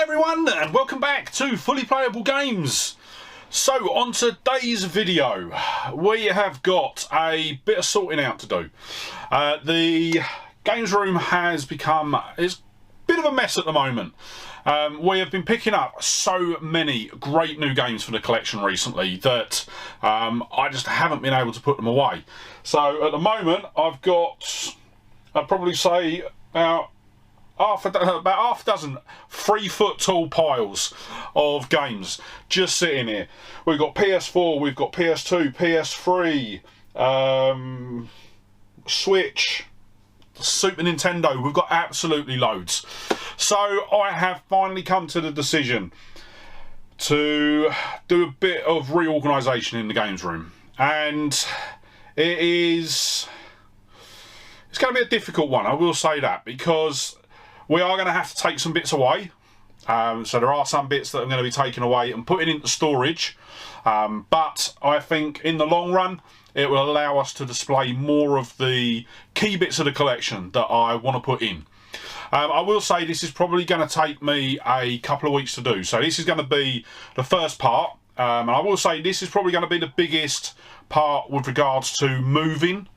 Hi everyone, and welcome back to Fully Playable Games. So on today's video we have got a bit of sorting out to do. The games room is a bit of a mess at the moment. We have been picking up so many great new games for the collection recently that I just haven't been able to put them away. So at the moment I've got, I'd probably say about half a dozen 3-foot tall piles of games just sitting here. We've got PS4, we've got PS2, PS3, Switch, Super Nintendo. We've got absolutely loads. So I have finally come to the decision to do a bit of reorganisation in the games room, and it's going to be a difficult one, I will say that, because we are going to have to take some bits away. So there are some bits that I'm going to be taking away and putting into storage. But I think in the long run, it will allow us to display more of the key bits of the collection that I want to put in. I will say this is probably going to take me a couple of weeks to do. So this is going to be the first part. And I will say this is probably going to be the biggest part with regards to moving.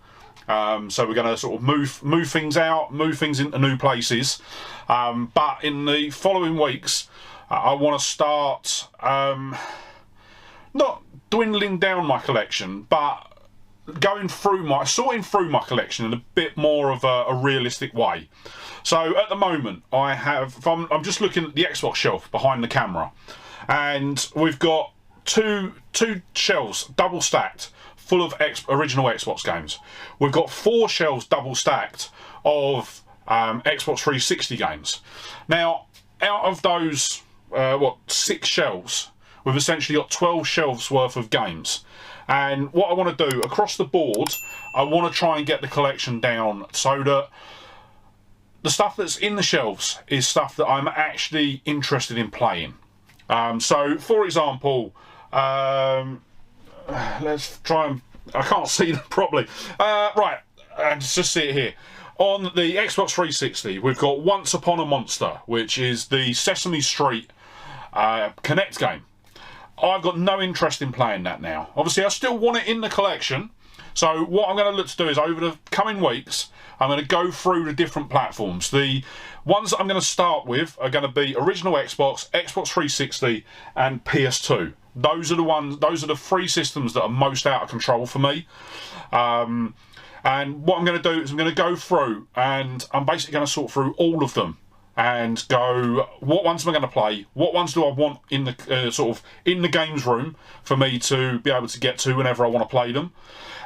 So we're going to sort of move things out, move things into new places. But in the following weeks, I want to start not dwindling down my collection, but sorting through my collection in a bit more of a realistic way. So at the moment, I'm just looking at the Xbox shelf behind the camera, and we've got two shelves double stacked full of original Xbox games. We've got 4 shelves double stacked of Xbox 360 games. Now, out of those 6 shelves, we've essentially got 12 shelves worth of games. And what I want to do across the board, I want to try and get the collection down so that the stuff that's in the shelves is stuff that I'm actually interested in playing. So, for example, let's try and, I can't see them properly. Right, just see it here. On the Xbox 360, we've got Once Upon a Monster, which is the Sesame Street Connect game. I've got no interest in playing that now. Obviously, I still want it in the collection. So what I'm going to look to do is, over the coming weeks, I'm going to go through the different platforms. The ones that I'm going to start with are going to be original Xbox, Xbox 360, and PS2. Those are the 3 systems that are most out of control for me. And what I'm going to do is I'm going to go through, and I'm basically going to sort through all of them and go, what ones am I going to play? What ones do I want in the in the games room for me to be able to get to whenever I want to play them?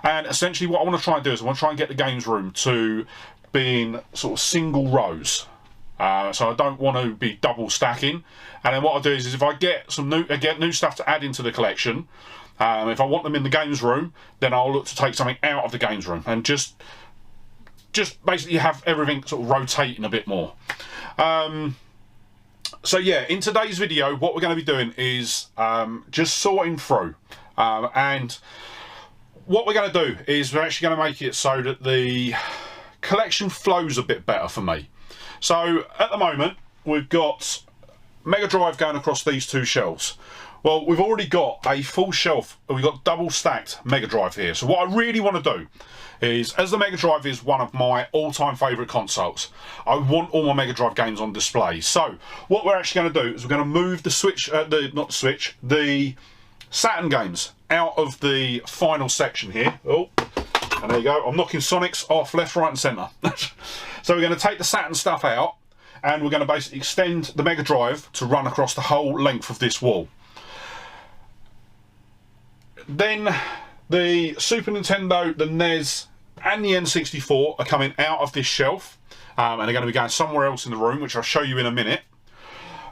And essentially, what I want to try and do is I want to try and get the games room to being sort of single rows. So I don't want to be double stacking. And then what I'll do is if I get some new stuff to add into the collection, if I want them in the games room, then I'll look to take something out of the games room and just basically have everything sort of rotating a bit more. So yeah, in today's video, what we're going to be doing is just sorting through, and what we're going to do is we're actually going to make it so that the collection flows a bit better for me. So at the moment, we've got Mega Drive going across these 2 shelves. Well, we've already got a full shelf. We've got double stacked Mega Drive here. So what I really want to do is, as the Mega Drive is one of my all-time favourite consoles, I want all my Mega Drive games on display. So what we're actually going to do is we're going to move the the Saturn games out of the final section here. Oh, and there you go. I'm knocking Sonics off left, right and centre. So we're going to take the Saturn stuff out, and we're going to basically extend the Mega Drive to run across the whole length of this wall. Then the Super Nintendo, the NES and the N64 are coming out of this shelf, and they're going to be going somewhere else in the room, which I'll show you in a minute.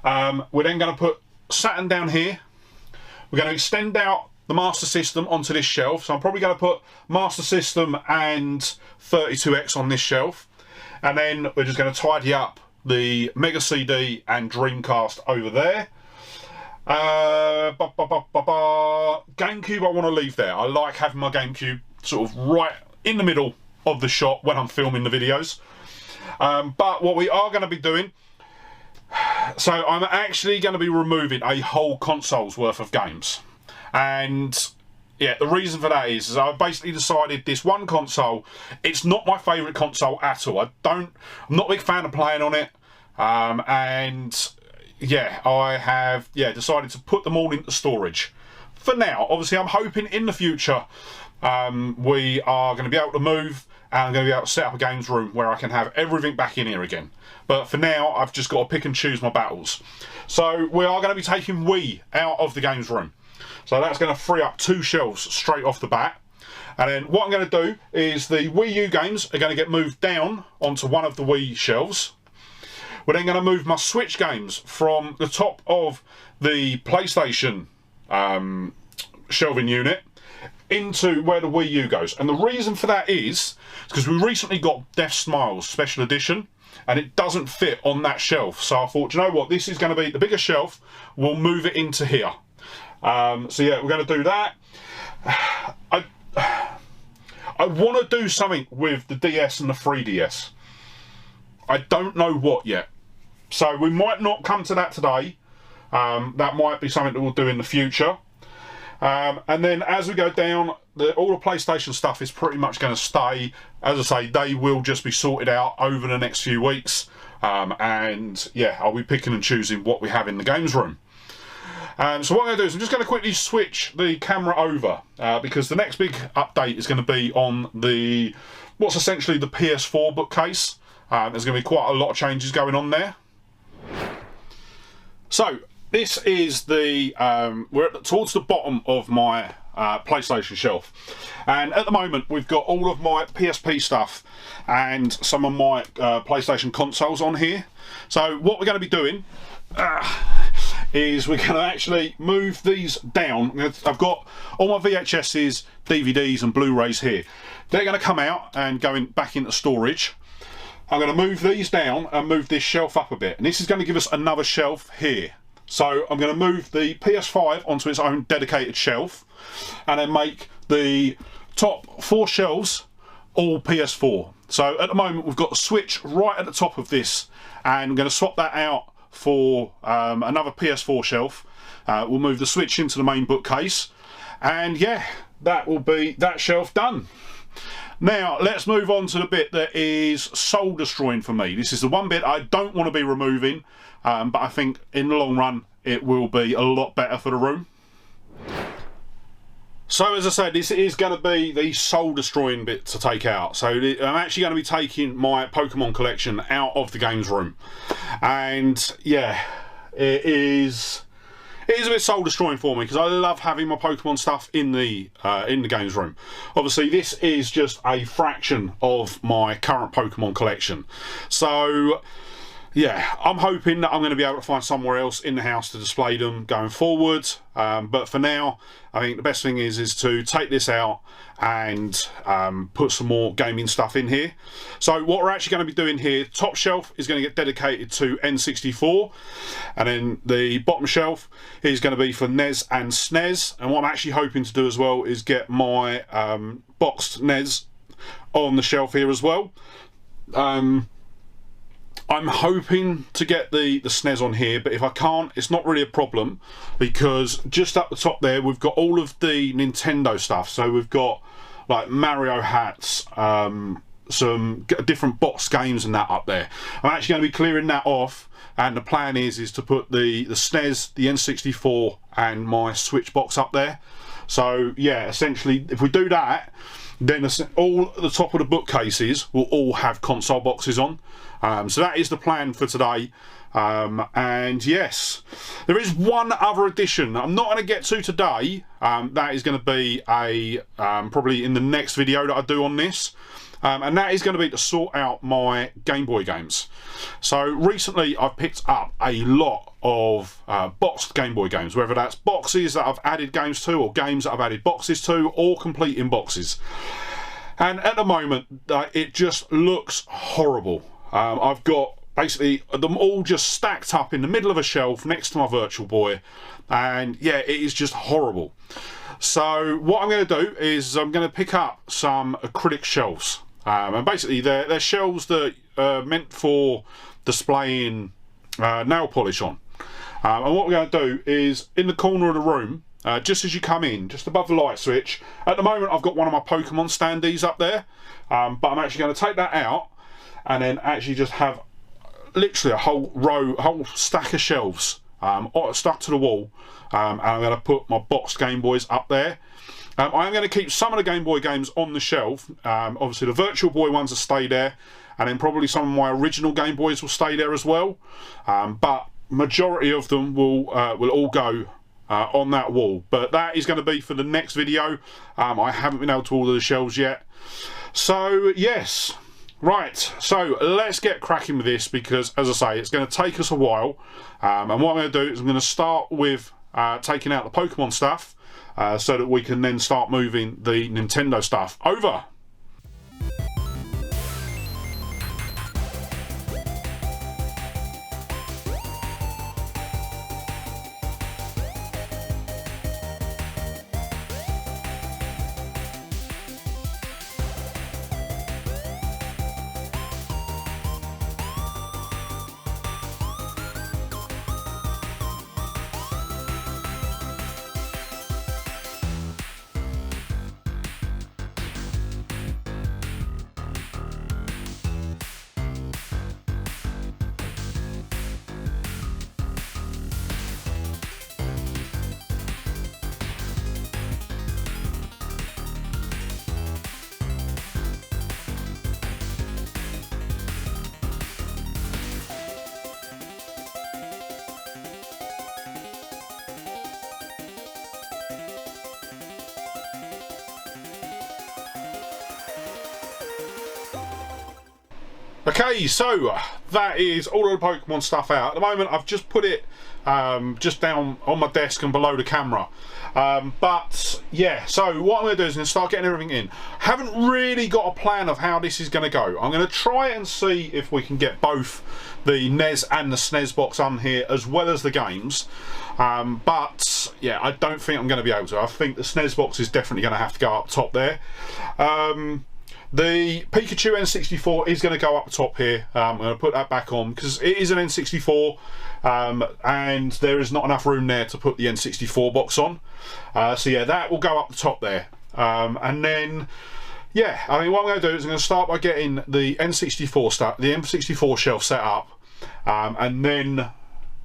We're then going to put Saturn down here. We're going to extend out the Master System onto this shelf, so I'm probably going to put Master System and 32X on this shelf, and then we're just going to tidy up the Mega CD and Dreamcast over there. GameCube I want to leave there. I like having my GameCube sort of right in the middle of the shot when I'm filming the videos. But what we are going to be doing So I'm actually going to be removing a whole console's worth of games. And yeah, the reason for that is I've basically decided this one console, it's not my favourite console at all. I'm not a big fan of playing on it. And yeah, I have decided to put them all into storage. For now, obviously I'm hoping in the future we are going to be able to move and I'm going to be able to set up a games room where I can have everything back in here again. But for now, I've just got to pick and choose my battles. So we are going to be taking Wii out of the games room. So that's going to free up 2 shelves straight off the bat. And then what I'm going to do is the Wii U games are going to get moved down onto one of the Wii shelves. We're then going to move my Switch games from the top of the PlayStation shelving unit into where the Wii U goes. And the reason for that is because we recently got Death Smiles Special Edition and it doesn't fit on that shelf. So I thought, you know what, this is going to be the bigger shelf. We'll move it into here. So yeah, we're going to do that. I want to do something with the DS and the 3DS. I don't know what yet. So we might not come to that today. That might be something that we'll do in the future. And then as we go down, all the PlayStation stuff is pretty much going to stay. As I say, they will just be sorted out over the next few weeks. And yeah, I'll be picking and choosing what we have in the games room. So what I'm going to do is I'm just going to quickly switch the camera over because the next big update is going to be on what's essentially the PS4 bookcase. There's going to be quite a lot of changes going on there. So this is we're towards the bottom of my PlayStation shelf, and at the moment we've got all of my PSP stuff and some of my PlayStation consoles on here. So what we're going to be doing is we're going to actually move these down. I've got all my VHSs, DVDs and Blu-rays here. They're going to come out and go back into storage. I'm going to move these down and move this shelf up a bit, and this is going to give us another shelf here. So I'm going to move the PS5 onto its own dedicated shelf and then make the top 4 shelves all PS4. So at the moment we've got the Switch right at the top of this, and I'm going to swap that out for another PS4 shelf. We'll move the Switch into the main bookcase, and yeah, that will be that shelf done. Now let's move on to the bit that is soul destroying for me. This is the one bit I don't want to be removing, but I think in the long run it will be a lot better for the room. So as I said, this is going to be the soul destroying bit to take out. So I'm actually going to be taking my Pokemon collection out of the games room, and yeah, it is a bit soul destroying for me because I love having my Pokemon stuff in the games room. Obviously this is just a fraction of my current Pokemon collection, so yeah, I'm hoping that I'm going to be able to find somewhere else in the house to display them going forward. But for now, I think the best thing is to take this out and put some more gaming stuff in here. So what we're actually going to be doing here, top shelf is going to get dedicated to N64, and then the bottom shelf is going to be for NES and SNES. And what I'm actually hoping to do as well is get my boxed NES on the shelf here as well. I'm hoping to get the SNES on here, but if I can't, it's not really a problem because just up the top there we've got all of the Nintendo stuff. So we've got like Mario hats, some different box games and that up there. I'm actually going to be clearing that off, and the plan is to put the SNES, the N64 and my Switch box up there. So yeah, essentially if we do that, then all at the top of the bookcases will all have console boxes on. So that is the plan for today. And yes, there is one other addition I'm not going to get to today. That is going to be probably in the next video that I do on this. And that is going to be to sort out my Game Boy games. So recently I've picked up a lot of boxed Game Boy games, whether that's boxes that I've added games to or games that I've added boxes to, or complete in boxes. And at the moment it just looks horrible. I've got basically them all just stacked up in the middle of a shelf next to my Virtual Boy, and yeah, it is just horrible. So what I'm going to do is I'm going to pick up some acrylic shelves, and basically they're shelves that are meant for displaying nail polish on. And what we're going to do is, in the corner of the room, just as you come in, just above the light switch, at the moment I've got one of my Pokemon standees up there, but I'm actually going to take that out and then actually just have literally a whole stack of shelves stuck to the wall, and I'm going to put my boxed Game Boys up there. I am going to keep some of the Game Boy games on the shelf. Obviously the Virtual Boy ones will stay there, and then probably some of my original Game Boys will stay there as well, but majority of them will all go on that wall. But that is going to be for the next video. I haven't been able to order the shelves yet, so yes. Right, so let's get cracking with this, because as I say, it's going to take us a while, and what I'm going to do is I'm going to start with taking out the Pokemon stuff, so that we can then start moving the Nintendo stuff over. Okay, so that is all of the Pokemon stuff out. At the moment I've just put it just down on my desk and below the camera, but yeah, so what I'm going to do is I'm going to start getting everything in. Haven't really got a plan of how this is going to go. I'm going to try and see if we can get both the NES and the SNES box on here as well as the games, but yeah, I don't think I'm going to be able to. I think the SNES box is definitely going to have to go up top there. The Pikachu N64 is going to go up the top here. I'm going to put that back on because it is an N64, and there is not enough room there to put the N64 box on. So yeah, that will go up the top there. And then, yeah, I mean, what I'm going to do is I'm going to start by getting the N64 stuff, the N64 shelf set up, and then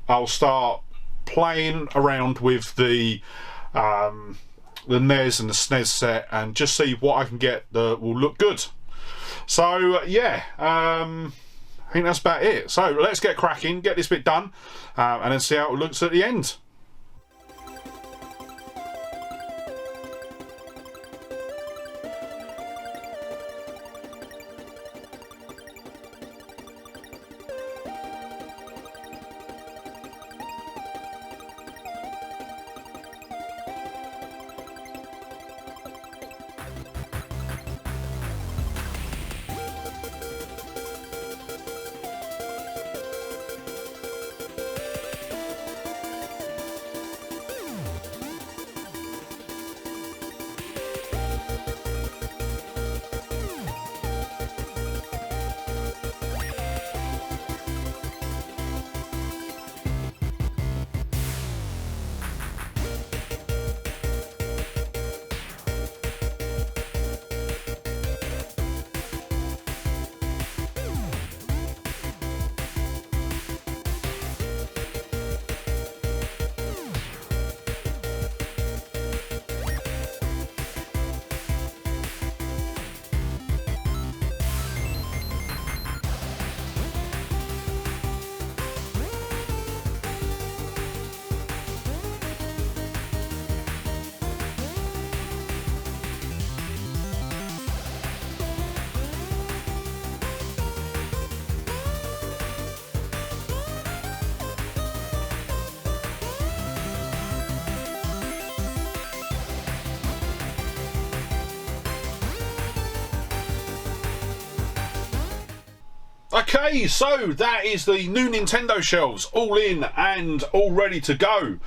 I'll start playing around with the NES and the SNES set and just see what I can get that will look good. So yeah, I think that's about it. So let's get cracking, get this bit done, and then see how it looks at the end. Okay, so that is the new Nintendo shelves all in and all ready to go,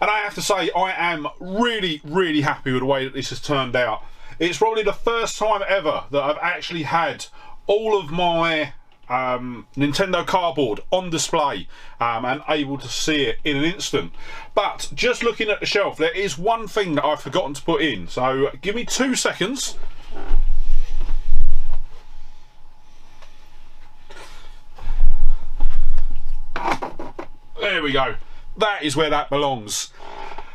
and I have to say I am really happy with the way that this has turned out. It's probably the first time ever that I've actually had all of my Nintendo cardboard on display and able to see it in an instant. But just looking at the shelf, there is one thing that I've forgotten to put in, so give me 2 seconds. There we go. That is where that belongs.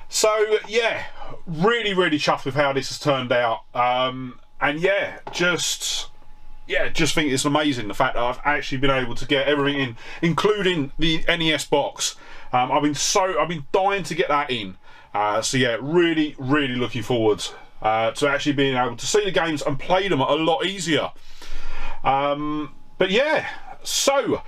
So yeah, really chuffed with how this has turned out. And yeah, just think it's amazing the fact that I've actually been able to get everything in, including the NES box. I've been dying to get that in. So yeah, really looking forward to actually being able to see the games and play them a lot easier. But yeah, so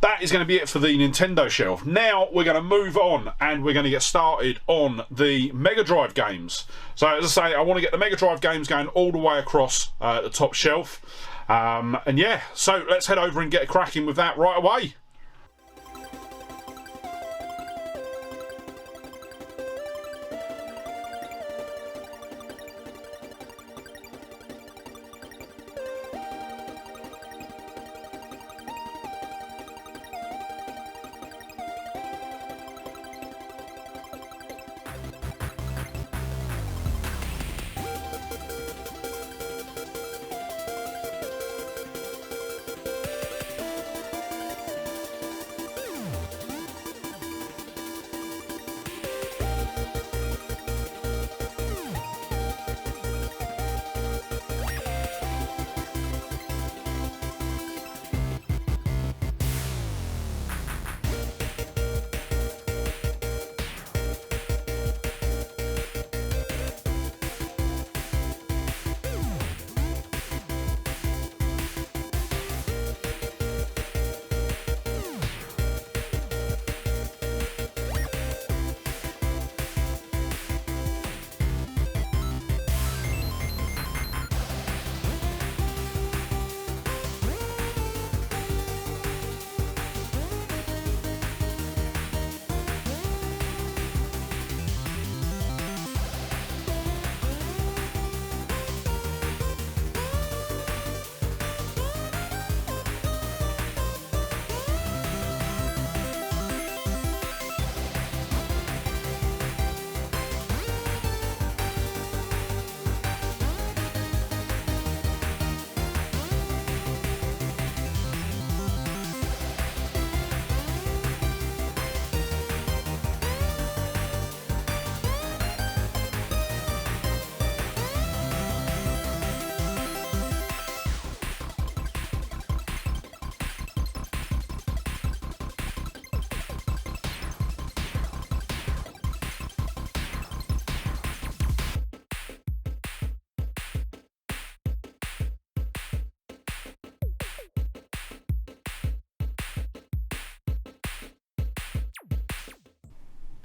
that is going to be it for the Nintendo shelf. Now we're going to move on and we're going to get started on the Mega Drive games. So as I say, I want to get the Mega Drive games going all the way across the top shelf. And yeah, so let's head over and get cracking with that right away.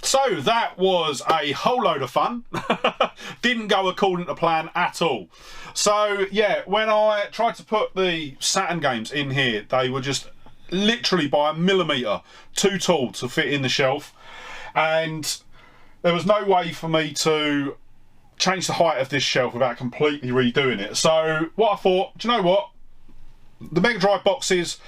So that was a whole load of fun. Didn't go according to plan at all. So yeah, when I tried to put the Saturn games in here, they were just literally by a millimetre too tall to fit in the shelf, and there was no way for me to change the height of this shelf without completely redoing it. So what I thought, do you know what? The Mega Drive boxes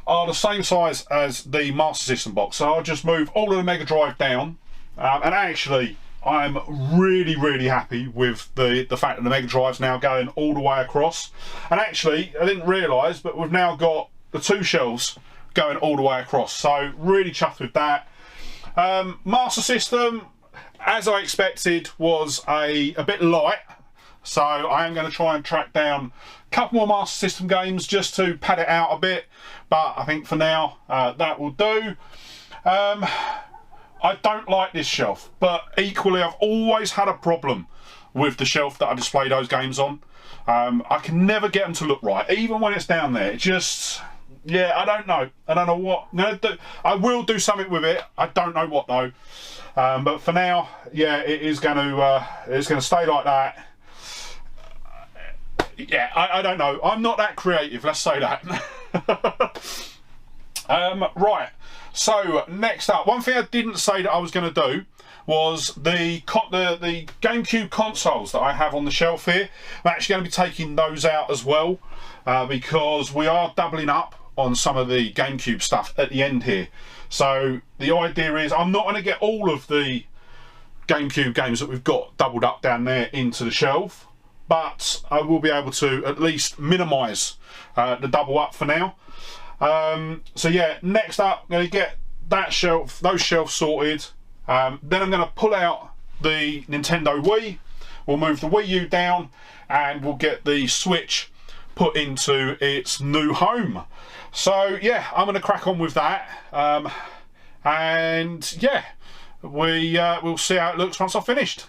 are the same size as the Master System box, so I'll just move all of the Mega Drive down, and actually I'm really happy with the fact that the Mega Drive's now going all the way across. And actually, I didn't realise, but we've now got the 2 shelves going all the way across, so really chuffed with that. Master System, as I expected, was a bit light, so I am going to try and track down a couple more Master System games just to pad it out a bit, but I think for now that will do. I don't like this shelf, but equally I've always had a problem with the shelf that I display those games on. I can never get them to look right, even when it's down there. It just, yeah, I don't know what I'm gonna do. I will do something with it, I don't know what though. But for now, yeah, it's gonna stay like that. Yeah, I don't know, I'm not that creative, let's say that. Right, so next up, one thing I didn't say that I was going to do was the GameCube consoles that I have on the shelf here. I'm actually going to be taking those out as well, because we are doubling up on some of the GameCube stuff at the end here. So the idea is I'm not going to get all of the GameCube games that we've got doubled up down there into the shelf, but I will be able to at least minimise the double up for now. So yeah, next up I'm going to get those shelves sorted. Then I'm going to pull out the Nintendo Wii. We'll move the Wii U down and we'll get the Switch put into its new home. So yeah, I'm going to crack on with that, and yeah, we'll see how it looks once I've finished.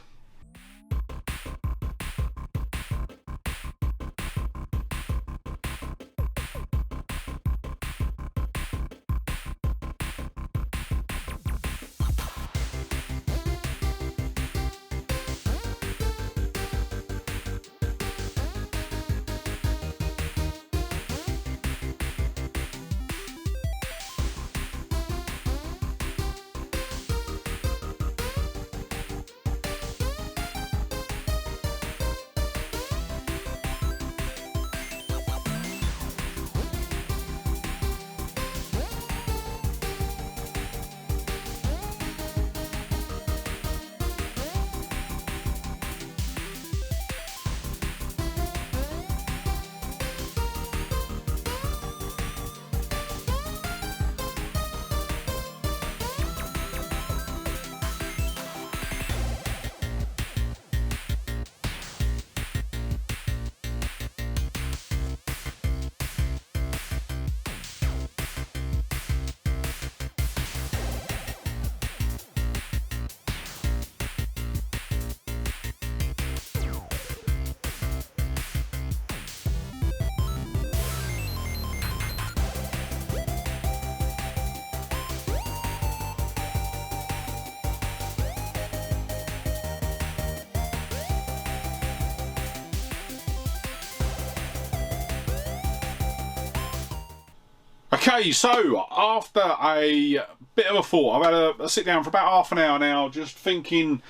Okay, so after a bit of a thought, I've had a sit down for about half an hour now, just thinking,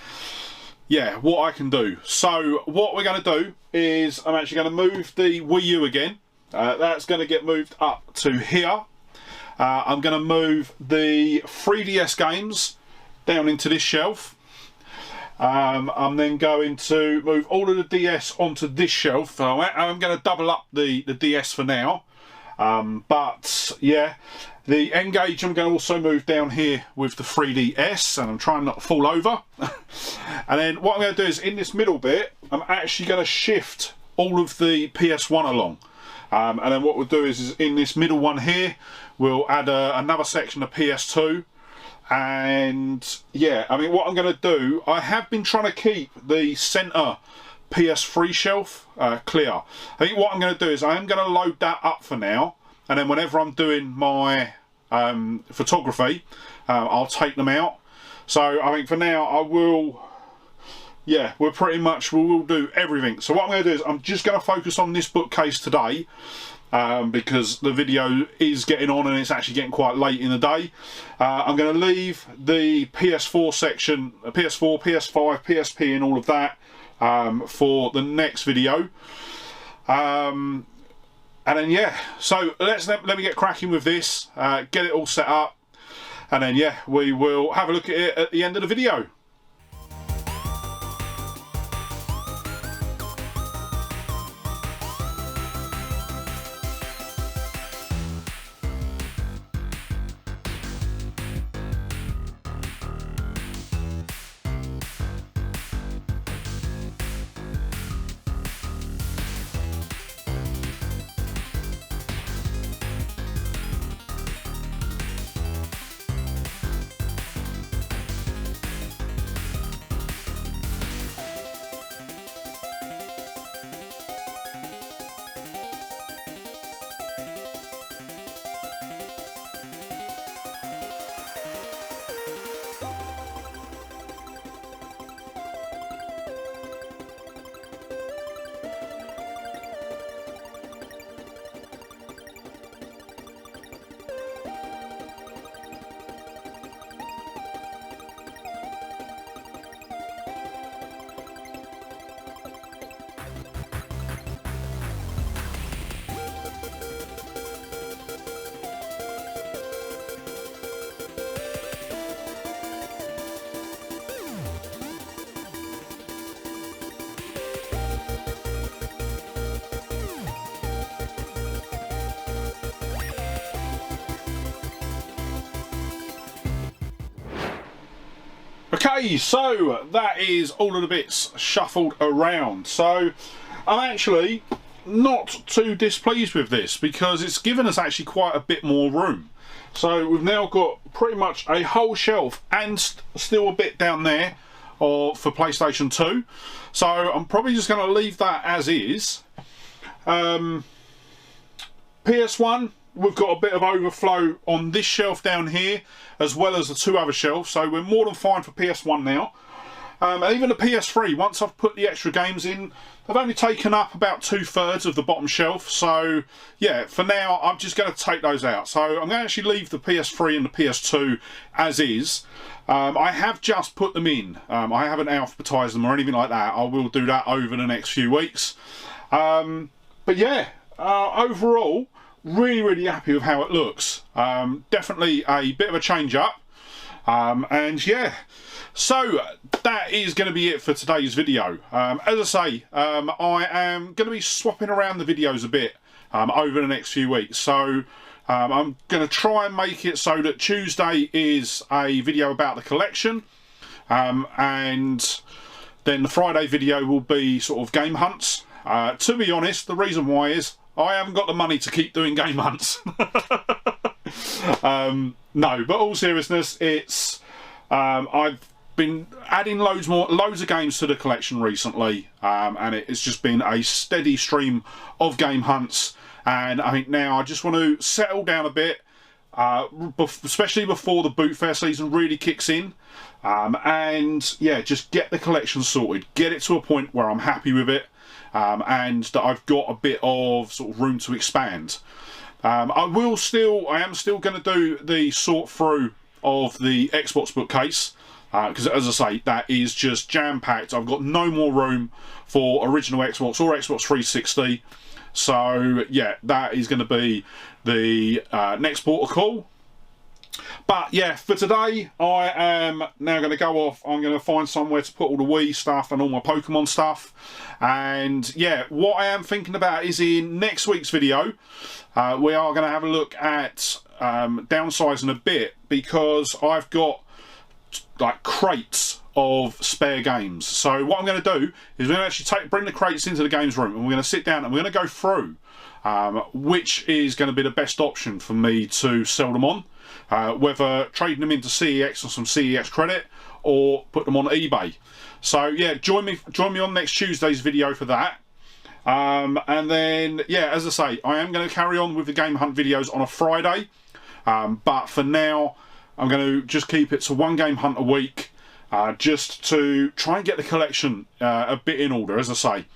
yeah, what I can do. So what we're going to do is I'm actually going to move the Wii U again. That's going to get moved up to here. I'm going to move the 3DS games down into this shelf. I'm then going to move all of the DS onto this shelf. So I'm going to double up the DS for now. But yeah, the N-Gage I'm going to also move down here with the 3DS, and I'm trying not to fall over. And then what I'm going to do is in this middle bit, I'm actually going to shift all of the PS1 along. And then what we'll do is in this middle one here, we'll add another section of PS2. And yeah, I mean, what I'm going to do, I have been trying to keep the centre PS3 shelf clear. I think what I'm going to do is I am going to load that up for now, and then whenever I'm doing my photography, I'll take them out. So I think for now I will, yeah, we will do everything. So what I'm going to do is I'm just going to focus on this bookcase today, because the video is getting on and it's actually getting quite late in the day. I'm going to leave the PS4 section, PS4, PS5, PSP and all of that for the next video. And then yeah, so let me get cracking with this, get it all set up, and then yeah, we will have a look at it at the end of the video. Okay, so that is all of the bits shuffled around. So I'm actually not too displeased with this because it's given us actually quite a bit more room. So we've now got pretty much a whole shelf and still a bit down there for PlayStation 2. So I'm probably just going to leave that as is. PS1, we've got a bit of overflow on this shelf down here as well as the two other shelves, so we're more than fine for PS1 now. And even the PS3, once I've put the extra games in, they've only taken up about 2/3 of the bottom shelf. So yeah, for now I'm just going to take those out. So I'm going to actually leave the PS3 and the PS2 as is. I have just put them in. I haven't alphabetised them or anything like that. I will do that over the next few weeks. But yeah, overall, really happy with how it looks. Definitely a bit of a change up. And yeah, so that is going to be it for today's video. As I say, I am going to be swapping around the videos a bit over the next few weeks. So I'm going to try and make it so that Tuesday is a video about the collection, and then the Friday video will be sort of game hunts. To be honest, the reason why is I haven't got the money to keep doing game hunts. No, but all seriousness, it's I've been adding loads of games to the collection recently, and it's just been a steady stream of game hunts. And I think now I just want to settle down a bit, especially before the boot fair season really kicks in. And yeah, just get the collection sorted, get it to a point where I'm happy with it, and that I've got a bit of sort of room to expand. I am still going to do the sort through of the Xbox bookcase, because as I say, that is just jam-packed. I've got no more room for original Xbox or Xbox 360. So yeah, that is going to be the next port of call. But yeah, for today, I am now going to go off. I'm going to find somewhere to put all the Wii stuff and all my Pokemon stuff. And yeah, what I am thinking about is in next week's video, we are going to have a look at downsizing a bit, because I've got like crates of spare games. So what I'm going to do is we're going to actually bring the crates into the games room, and we're going to sit down and we're going to go through which is going to be the best option for me to sell them on, whether trading them into CEX or some CEX credit, or put them on eBay. So yeah, join me on next Tuesday's video for that. And then yeah, as I say, I am going to carry on with the game hunt videos on a Friday, but for now I'm going to just keep it to one game hunt a week, just to try and get the collection a bit in order, as I say.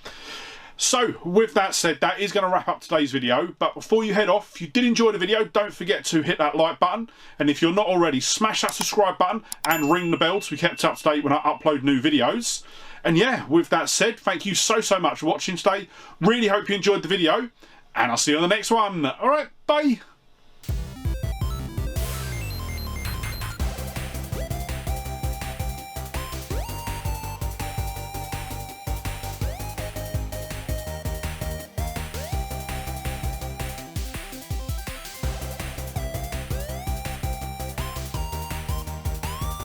So with that said, that is going to wrap up today's video. But before you head off, if you did enjoy the video, don't forget to hit that like button, and if you're not already, smash that subscribe button and ring the bell to be kept up to date when I upload new videos. And yeah, with that said, thank you so much for watching today. Really hope you enjoyed the video, and I'll see you on the next one. Alright, bye.